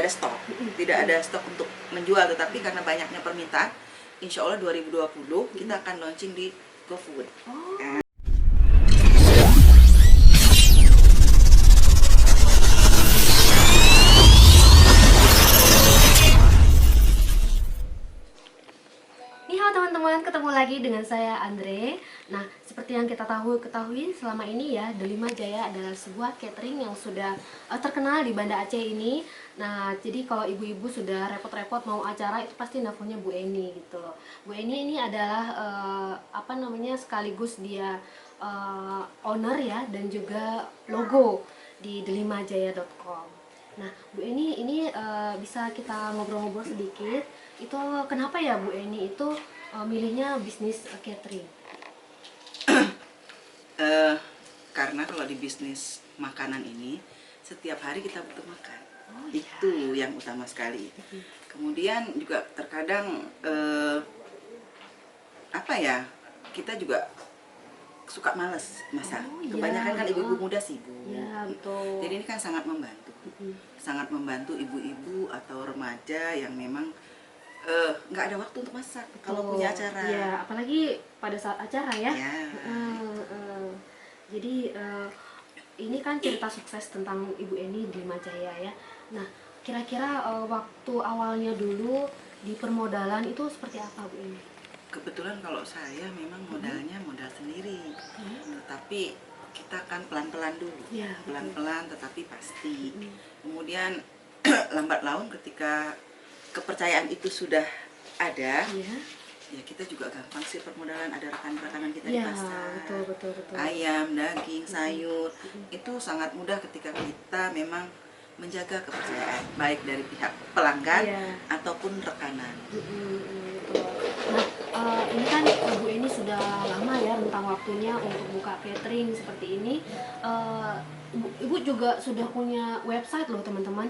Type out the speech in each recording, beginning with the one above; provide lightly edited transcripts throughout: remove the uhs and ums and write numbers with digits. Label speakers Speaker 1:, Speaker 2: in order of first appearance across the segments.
Speaker 1: ada stok, tidak ada stok untuk menjual, tetapi karena banyaknya permintaan, insya Allah 2020 kita akan launching di GoFood.
Speaker 2: Teman-teman, ketemu lagi dengan saya Andre. Nah, seperti yang kita ketahui selama ini ya, Delima Jaya adalah sebuah catering yang sudah terkenal di Banda Aceh ini. Nah, jadi kalau ibu-ibu sudah repot-repot mau acara itu pasti nelfonnya Bu Eni gitu loh. Bu Eni ini adalah sekaligus dia owner ya, dan juga logo di delimajaya.com. Nah, Bu Eni ini bisa kita ngobrol-ngobrol sedikit. Itu kenapa ya Bu Eni itu milihnya bisnis catering?
Speaker 1: Karena kalau di bisnis makanan ini setiap hari kita butuh makan.
Speaker 2: Iya.
Speaker 1: Itu yang utama sekali. Kemudian juga terkadang kita juga suka males masak. Kebanyakan kan ibu-ibu muda sibuk.
Speaker 2: Ya, betul.
Speaker 1: Jadi ini kan sangat membantu. Sangat membantu ibu-ibu atau remaja yang memang nggak ada waktu untuk masak kalau punya acara.
Speaker 2: Ya, apalagi pada saat acara ya. Jadi ini kan cerita sukses tentang Ibu Eni di Majaya ya. Nah, kira-kira waktu awalnya dulu di permodalan itu seperti apa Bu Eni?
Speaker 1: Kebetulan kalau saya memang modalnya modal sendiri, tetapi kita kan pelan-pelan dulu, pelan-pelan tetapi pasti. Kemudian lambat laun ketika kepercayaan itu sudah ada, ya kita juga gampang sih permodalan, ada rekan-rekanan kita di pasar,
Speaker 2: betul.
Speaker 1: ayam, daging, sayur, itu sangat mudah ketika kita memang menjaga kepercayaan baik dari pihak pelanggan ataupun rekanan.
Speaker 2: Nah, ini kan Bu Eni sudah lama ya rentang waktunya untuk buka catering seperti ini. Ibu juga sudah punya website loh teman-teman,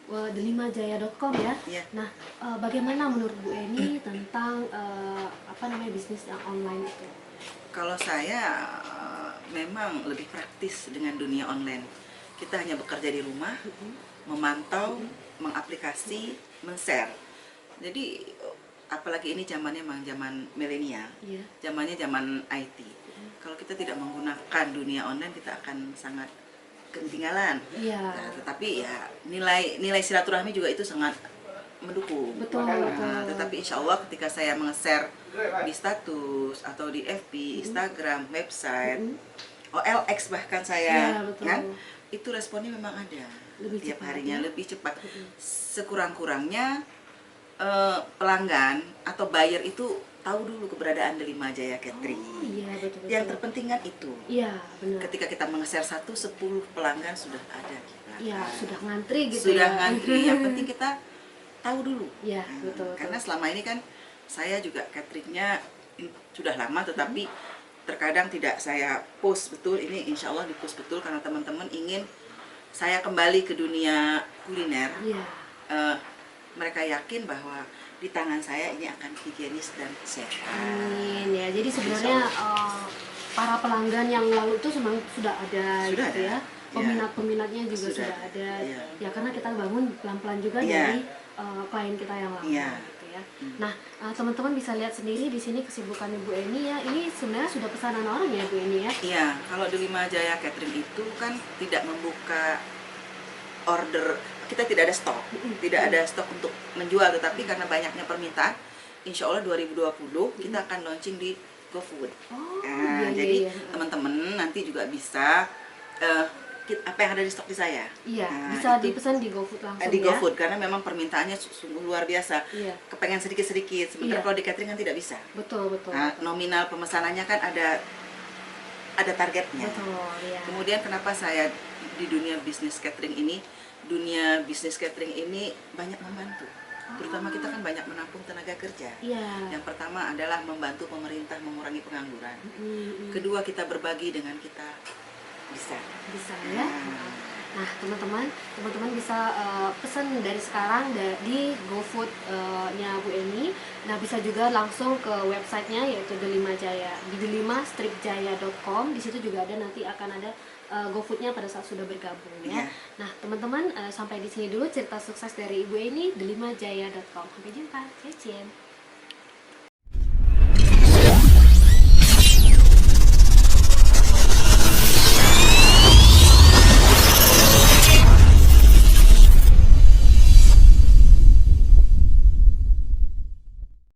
Speaker 2: delimajaya.com ya. Nah, bagaimana menurut Bu Eni tentang bisnis yang online itu?
Speaker 1: Kalau saya memang lebih praktis dengan dunia online. Kita hanya bekerja di rumah, memantau, mengaplikasi, men-share. Jadi apalagi ini zamannya memang zaman milenial, zamannya zaman IT. Kalau kita tidak menggunakan dunia online, kita akan sangat ketinggalan. Nah, tetapi ya nilai silaturahmi juga itu sangat mendukung.
Speaker 2: Betul.
Speaker 1: Tetapi insya Allah ketika saya meng-share di status atau di FB, Instagram, website, OLX bahkan saya kan, itu responnya memang ada tiap harinya, lebih cepat. Sekurang-kurangnya pelanggan atau buyer itu tahu dulu keberadaan Delimajaya Catering.
Speaker 2: Betul.
Speaker 1: Yang terpenting kan itu.
Speaker 2: Benar.
Speaker 1: Ketika kita meng-share 10 pelanggan sudah ada.
Speaker 2: Sudah ngantri gitu.
Speaker 1: Sudah ngantri. Yang penting kita tahu dulu.
Speaker 2: Betul.
Speaker 1: Karena selama ini kan saya juga cateringnya sudah lama, tetapi terkadang tidak saya post betul. Ini insya Allah di post betul karena teman-teman ingin saya kembali ke dunia kuliner. Mereka yakin bahwa di tangan saya ini akan higienis dan sehat.
Speaker 2: Amin ya. Jadi sebenarnya para pelanggan yang lalu itu memang sudah ada, ya. Peminat-peminatnya juga sudah ada. Ya karena kita bangun pelan-pelan juga dari klien kita yang lama. Gitu ya. Nah, teman-teman bisa lihat sendiri di sini kesibukan Ibu Eni ya. Ini sebenarnya sudah pesanan orang ya Bu Eni ya.
Speaker 1: Iya, kalau Delimajaya Catering itu kan tidak membuka order, kita tidak ada stok, tidak ada stok untuk menjual, tetapi karena banyaknya permintaan, insya Allah 2020 kita akan launching di GoFood. Jadi teman-teman nanti juga bisa apa yang ada di stok di saya.
Speaker 2: Bisa dipesan di GoFood langsung
Speaker 1: di GoFood, karena memang permintaannya sungguh luar biasa. Kepengen sedikit-sedikit, sementara kalau di catering kan tidak bisa.
Speaker 2: Betul.
Speaker 1: Nominal pemesanannya kan ada targetnya. Kemudian kenapa saya di dunia bisnis catering ini banyak membantu. Terutama kita kan banyak menampung tenaga kerja. Yang pertama adalah membantu pemerintah mengurangi pengangguran. Kedua, kita berbagi dengan kita bisa
Speaker 2: ya. Nah, teman-teman bisa pesan dari sekarang di GoFood-nya Bu Eni. Nah, bisa juga langsung ke websitenya yaitu Delima Jaya di delima-jaya.com. Di situ juga ada, nanti akan ada GoFood-nya pada saat sudah bergabung ya. Nah, teman-teman, sampai di sini dulu cerita sukses dari Ibu Eni, delimajaya.com. Sampai jumpa. Cien.